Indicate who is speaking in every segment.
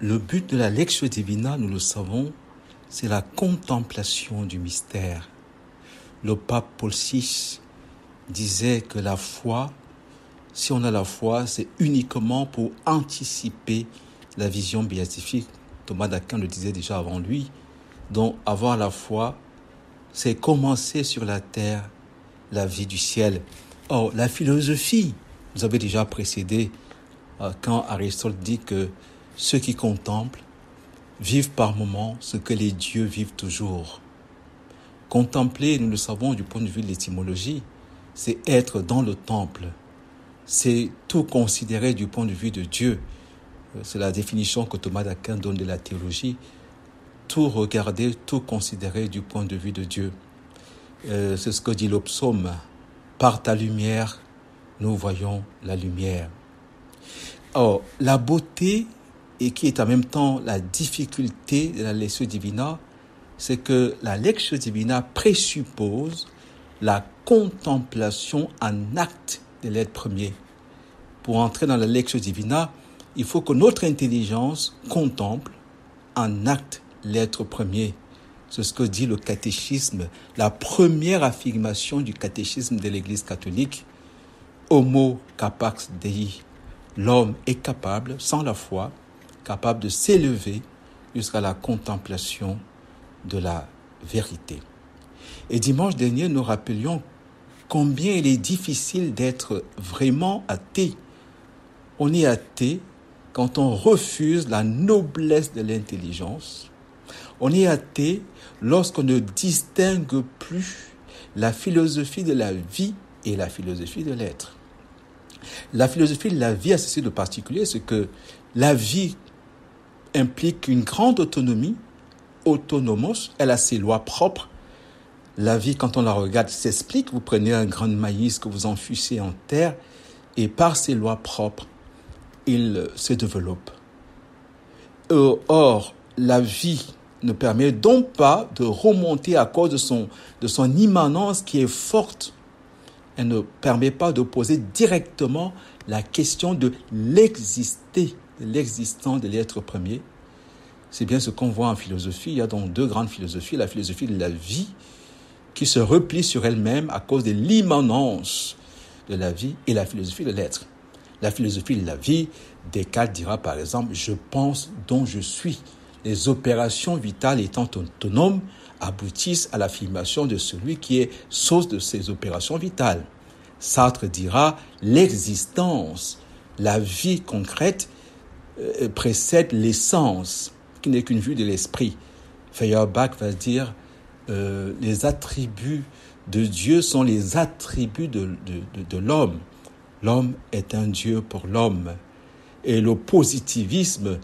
Speaker 1: Le but de la Lectio Divina, nous le savons, c'est la contemplation du mystère. Le pape Paul VI disait que la foi, si on a la foi, c'est uniquement pour anticiper la vision béatifique. Thomas d'Aquin le disait déjà avant lui. Donc, avoir la foi, c'est commencer sur la terre la vie du ciel. Or, la philosophie, vous avez déjà précédé quand Aristote dit que ceux qui contemplent vivent par moments ce que les dieux vivent toujours. Contempler, nous le savons du point de vue de l'étymologie, c'est être dans le temple. C'est tout considérer du point de vue de Dieu. C'est la définition que Thomas d'Aquin donne de la théologie. Tout regarder, tout considérer du point de vue de Dieu. C'est ce que dit le psaume. Par ta lumière, nous voyons la lumière. Or, la beauté, et qui est en même temps la difficulté de la Lectio Divina, c'est que la Lectio Divina présuppose la contemplation en acte de l'être premier. Pour entrer dans la Lectio Divina, il faut que notre intelligence contemple en acte l'être premier. C'est ce que dit le catéchisme, la première affirmation du catéchisme de l'Église catholique. Homo capax Dei. L'homme est capable, sans la foi, capable de s'élever jusqu'à la contemplation de la vérité. Et dimanche dernier, nous rappelions combien il est difficile d'être vraiment athée. On est athée quand on refuse la noblesse de l'intelligence. On est athée lorsqu'on ne distingue plus la philosophie de la vie et la philosophie de l'être. La philosophie de la vie a ceci de particulier, c'est que la vie implique une grande autonomie, autonomos, elle a ses lois propres. La vie, quand on la regarde, s'explique. Vous prenez un grain de maïs que vous enfoncez en terre et par ses lois propres, il se développe. Or, la vie ne permet donc pas de remonter à cause de son immanence qui est forte. Elle ne permet pas de poser directement la question de l'existence de l'être premier. C'est bien ce qu'on voit en philosophie. Il y a donc deux grandes philosophies. La philosophie de la vie qui se replie sur elle-même à cause de l'immanence de la vie et la philosophie de l'être. La philosophie de la vie, Descartes dira par exemple « je pense donc je suis ». Les opérations vitales étant autonomes aboutissent à l'affirmation de celui qui est source de ces opérations vitales. Sartre dira l'existence, la vie concrète précède l'essence, qui n'est qu'une vue de l'esprit. Feuerbach va dire les attributs de Dieu sont les attributs de l'homme. L'homme est un Dieu pour l'homme. Et le positivisme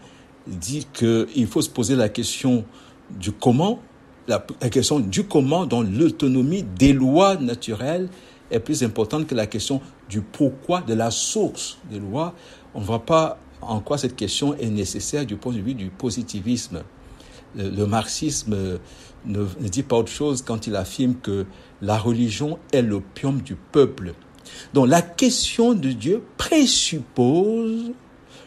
Speaker 1: dit qu'il faut se poser la question du comment, la question du comment dont l'autonomie des lois naturelles est plus importante que la question du pourquoi, de la source des lois. On ne voit pas en quoi cette question est nécessaire du point de vue du positivisme. Le marxisme ne dit pas autre chose quand il affirme que la religion est l'opium du peuple. Donc la question de Dieu présuppose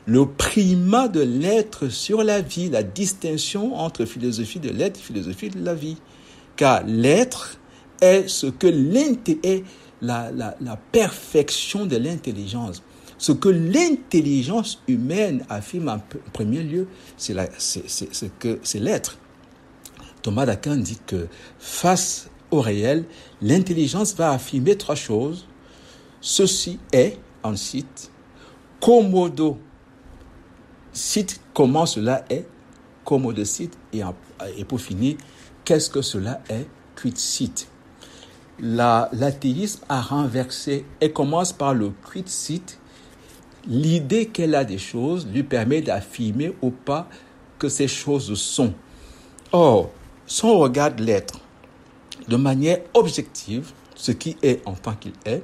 Speaker 1: le primat de l'être sur la vie, la distinction entre philosophie de l'être et philosophie de la vie. Car l'être est ce que est la perfection de l'intelligence. Ce que l'intelligence humaine affirme en premier lieu, c'est l'être. Thomas d'Aquin dit que face au réel, l'intelligence va affirmer trois choses. Ceci est, ensuite, commodo, cite comment cela est, commodo cite, et pour finir, qu'est-ce que cela est, quid cite. L'athéisme a renversé et commence par le quid cite. L'idée qu'elle a des choses lui permet d'affirmer ou pas que ces choses sont. Or, si on regarde l'être de manière objective, ce qui est en tant qu'il est,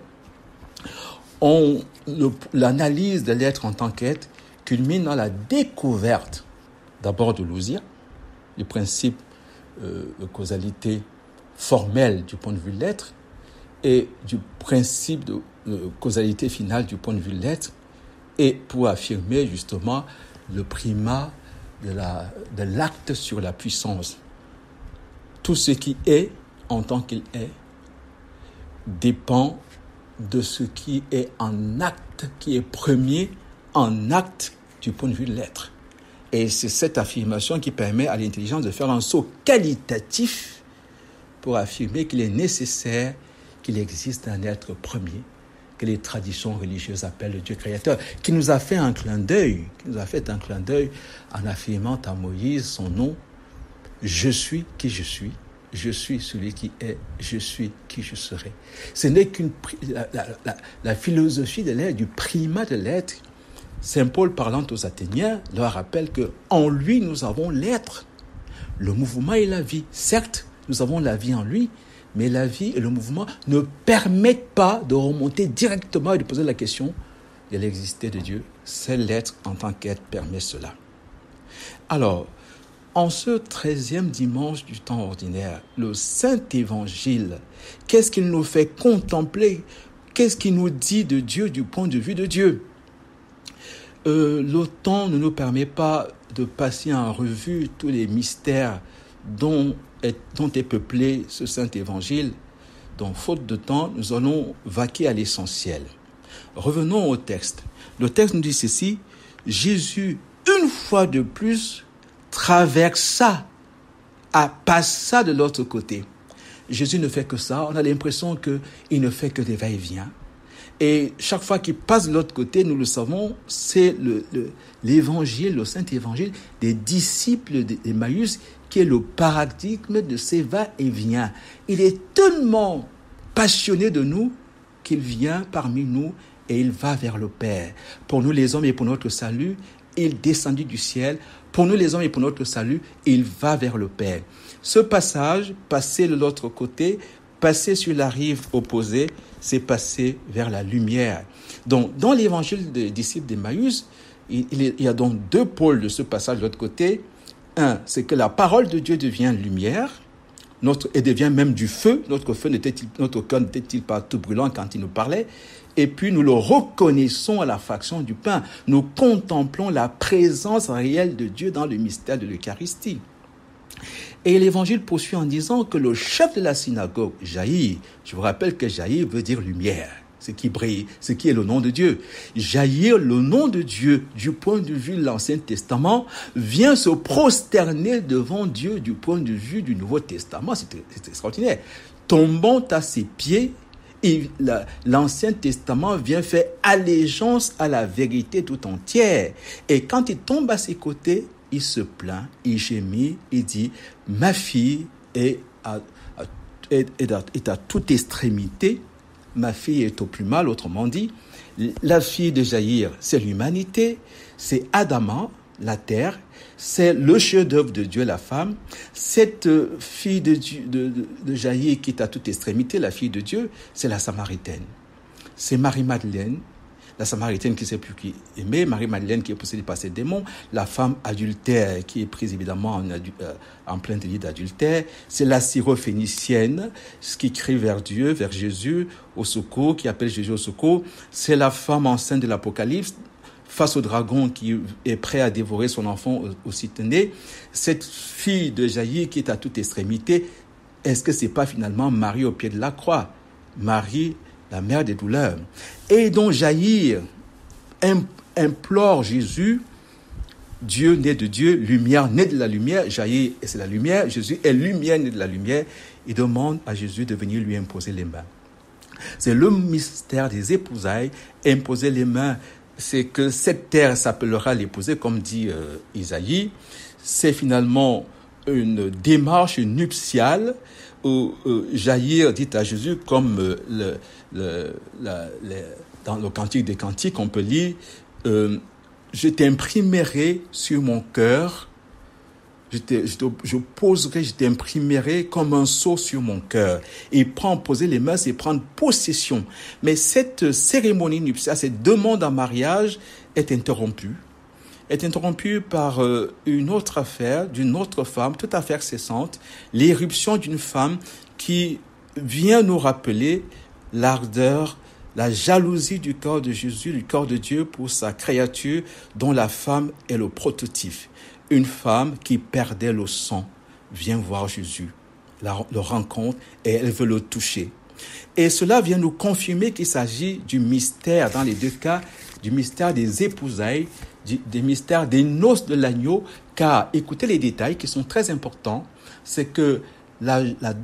Speaker 1: l'analyse de l'être en tant qu'être culmine dans la découverte d'abord de l'ousia, du principe de causalité formelle du point de vue de l'être et du principe de causalité finale du point de vue de l'être, et pour affirmer justement le primat de l'acte sur la puissance. Tout ce qui est, en tant qu'il est, dépend de ce qui est en acte, qui est premier en acte du point de vue de l'être. Et c'est cette affirmation qui permet à l'intelligence de faire un saut qualitatif pour affirmer qu'il est nécessaire qu'il existe un être premier, que les traditions religieuses appellent le Dieu créateur, qui nous a fait un clin d'œil, en affirmant à Moïse son nom, je suis qui je suis celui qui est, je suis qui je serai. Ce n'est qu'une la philosophie de l'être, du primat de l'être. Saint Paul, parlant aux Athéniens, leur rappelle qu'en lui, nous avons l'être, le mouvement et la vie. Certes, nous avons la vie en lui, mais la vie et le mouvement ne permettent pas de remonter directement et de poser la question de l'existence de Dieu. Seul l'être en tant qu'être permet cela. Alors, en ce 13e dimanche du temps ordinaire, le Saint-Évangile, qu'est-ce qu'il nous fait contempler? Qu'est-ce qu'il nous dit de Dieu du point de vue de Dieu? Le temps ne nous permet pas de passer en revue tous les mystères dont est peuplé ce Saint-Évangile. Donc, faute de temps, nous allons vaquer à l'essentiel. Revenons au texte. Le texte nous dit ceci: Jésus, une fois de plus, passa de l'autre côté. Jésus ne fait que ça. On a l'impression qu'il ne fait que des va-et-vient. Et chaque fois qu'il passe de l'autre côté, nous le savons, c'est l'évangile, le Saint-Évangile des disciples d'Emmaüs qui est le paradigme de ces va-et-vient. Il est tellement passionné de nous qu'il vient parmi nous et il va vers le Père. Pour nous les hommes et pour notre salut, il descendit du ciel. Pour nous les hommes et pour notre salut, il va vers le Père. Ce passage, passer de l'autre côté, passer sur la rive opposée, c'est passer vers la lumière. Donc, dans l'évangile des disciples d'Emmaüs, il y a donc deux pôles de ce passage de l'autre côté. Un, c'est que la parole de Dieu devient lumière, et devient même du feu. Notre cœur n'était-il pas tout brûlant quand il nous parlait? Et puis nous le reconnaissons à la fraction du pain. Nous contemplons la présence réelle de Dieu dans le mystère de l'Eucharistie. Et l'évangile poursuit en disant que le chef de la synagogue, Jaïr, je vous rappelle que Jaïr veut dire lumière, ce qui brille, ce qui est le nom de Dieu. Jaïr, le nom de Dieu, du point de vue de l'Ancien Testament, vient se prosterner devant Dieu du point de vue du Nouveau Testament. C'est extraordinaire. Tombant à ses pieds, l'Ancien Testament vient faire allégeance à la vérité tout entière. Et quand il tombe à ses côtés, il se plaint, il gémit, il dit « Ma fille est à toute extrémité, ma fille est au plus mal », autrement dit, la fille de Jaïr, c'est l'humanité, c'est Adama, la terre, c'est le chef-d'œuvre de Dieu, la femme. Cette fille de Jaïr qui est à toute extrémité, la fille de Dieu, c'est la Samaritaine. C'est Marie-Madeleine, la Samaritaine qui ne sait plus qui aimer, Marie-Madeleine qui est possédée par ses démons, la femme adultère qui est prise évidemment en plein délit d'adultère, c'est la syrophénicienne qui crie vers Dieu, vers Jésus au secours, qui appelle Jésus au secours, c'est la femme enceinte de l'Apocalypse, face au dragon qui est prêt à dévorer son enfant aussitôt né, cette fille de Jaïr qui est à toute extrémité, est-ce que c'est pas finalement Marie au pied de la croix? Marie, la mère des douleurs. Et donc Jaïr implore Jésus, Dieu né de Dieu, lumière né de la lumière, Jaïr c'est la lumière, Jésus est lumière né de la lumière, il demande à Jésus de venir lui imposer les mains. C'est le mystère des épousailles, imposer les mains, c'est que cette terre s'appellera l'épousée, comme dit Isaïe. C'est finalement une démarche nuptiale où Jaïr dit à Jésus, comme dans le Cantique des Cantiques, on peut lire je t'imprimerai sur mon cœur, je t'imprimerai comme un sceau sur mon cœur. Et poser les mains, c'est prendre possession. Mais cette cérémonie nuptiale, cette demande en mariage est interrompue par une autre affaire, d'une autre femme, toute affaire cessante, l'éruption d'une femme qui vient nous rappeler l'ardeur la jalousie du corps de Jésus, du corps de Dieu pour sa créature dont la femme est le prototype. Une femme qui perdait le sang vient voir Jésus, le rencontre et elle veut le toucher. Et cela vient nous confirmer qu'il s'agit du mystère, dans les deux cas, du mystère des épousailles, des mystères des noces de l'agneau, car écoutez les détails qui sont très importants, c'est que la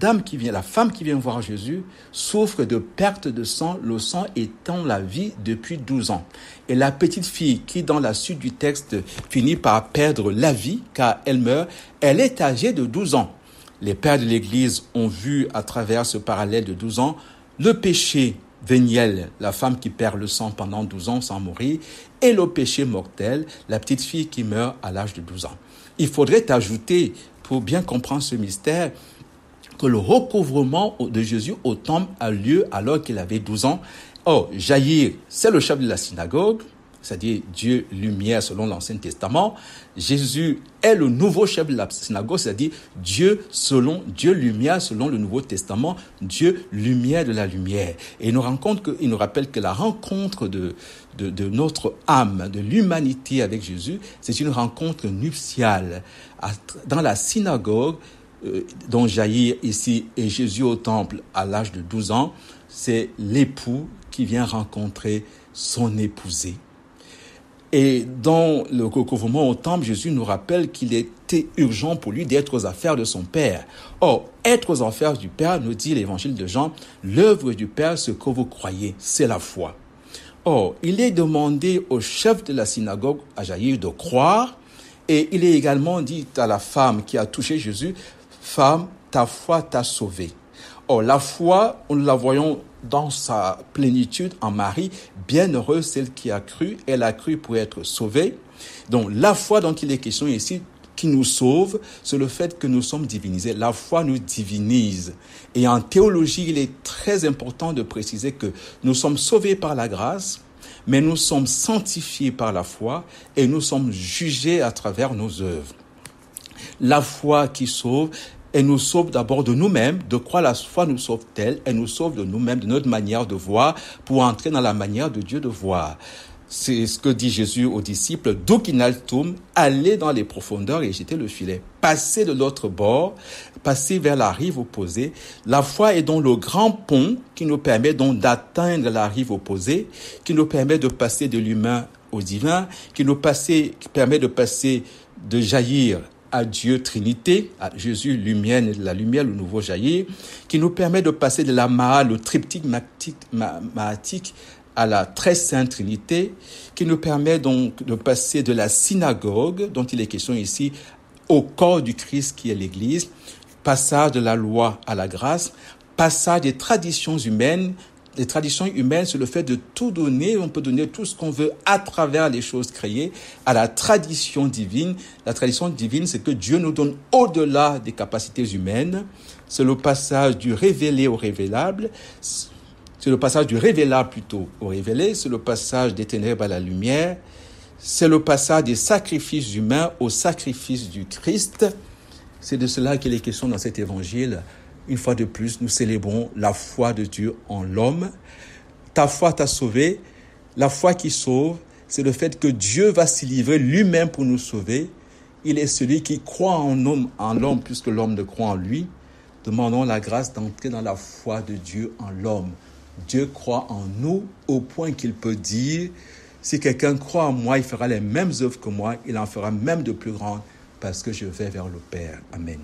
Speaker 1: femme qui vient voir Jésus souffre de perte de sang, le sang étant la vie depuis 12 ans. Et la petite fille qui, dans la suite du texte, finit par perdre la vie, car elle meurt, elle est âgée de 12 ans. Les pères de l'Église ont vu à travers ce parallèle de 12 ans le péché véniel, la femme qui perd le sang pendant 12 ans sans mourir, et le péché mortel, la petite fille qui meurt à l'âge de 12 ans. Il faudrait ajouter, pour bien comprendre ce mystère, que le recouvrement de Jésus au temple a lieu alors qu'il avait 12 ans. Or, Jaïr, c'est le chef de la synagogue, c'est-à-dire Dieu lumière selon l'Ancien Testament. Jésus est le nouveau chef de la synagogue, c'est-à-dire Dieu lumière selon le Nouveau Testament, Dieu lumière de la lumière. Et il nous rappelle que la rencontre de notre âme, de l'humanité avec Jésus, c'est une rencontre nuptiale. Dans la synagogue, dont Jaïr ici et Jésus au temple à l'âge de 12 ans, c'est l'époux qui vient rencontrer son épousée. Et dans le recouvrement au temple, Jésus nous rappelle qu'il était urgent pour lui d'être aux affaires de son Père. Or, être aux affaires du Père, nous dit l'évangile de Jean, l'œuvre du Père, ce que vous croyez, c'est la foi. Or, il est demandé au chef de la synagogue, à Jaïr, de croire, et il est également dit à la femme qui a touché Jésus, femme, ta foi t'a sauvée. Or, la foi, nous la voyons dans sa plénitude en Marie, bienheureuse celle qui a cru, elle a cru pour être sauvée. Donc, la foi dont il est question ici, qui nous sauve, c'est le fait que nous sommes divinisés. La foi nous divinise. Et en théologie, il est très important de préciser que nous sommes sauvés par la grâce, mais nous sommes sanctifiés par la foi et nous sommes jugés à travers nos œuvres. La foi qui sauve, elle nous sauve d'abord de nous-mêmes. De quoi la foi nous sauve-t-elle? Elle nous sauve de nous-mêmes, de notre manière de voir, pour entrer dans la manière de Dieu de voir. C'est ce que dit Jésus aux disciples. Duc in altum, allez dans les profondeurs et jetez le filet. Passez de l'autre bord, passez vers la rive opposée. La foi est donc le grand pont qui nous permet donc d'atteindre la rive opposée, qui nous permet de passer de l'humain au divin, qui permet de passer de Jaïr à Dieu Trinité, à Jésus lumière, la lumière, le nouveau Jaïr, qui nous permet de passer de la Maha, le triptyque mahatique, à la très sainte Trinité, qui nous permet donc de passer de la synagogue, dont il est question ici, au corps du Christ qui est l'Église, passage de la loi à la grâce, passage des traditions humaines. Les traditions humaines, c'est le fait de tout donner. On peut donner tout ce qu'on veut à travers les choses créées à la tradition divine. La tradition divine, c'est que Dieu nous donne au-delà des capacités humaines. C'est le passage du révélé au révélable. C'est le passage du révélable plutôt au révélé. C'est le passage des ténèbres à la lumière. C'est le passage des sacrifices humains au sacrifice du Christ. C'est de cela qu'il est question dans cet évangile. Une fois de plus, nous célébrons la foi de Dieu en l'homme. Ta foi t'a sauvé. La foi qui sauve, c'est le fait que Dieu va s'y livrer lui-même pour nous sauver. Il est celui qui croit en l'homme puisque l'homme ne croit en lui. Demandons la grâce d'entrer dans la foi de Dieu en l'homme. Dieu croit en nous au point qu'il peut dire, si quelqu'un croit en moi, il fera les mêmes œuvres que moi, il en fera même de plus grandes parce que je vais vers le Père. Amen.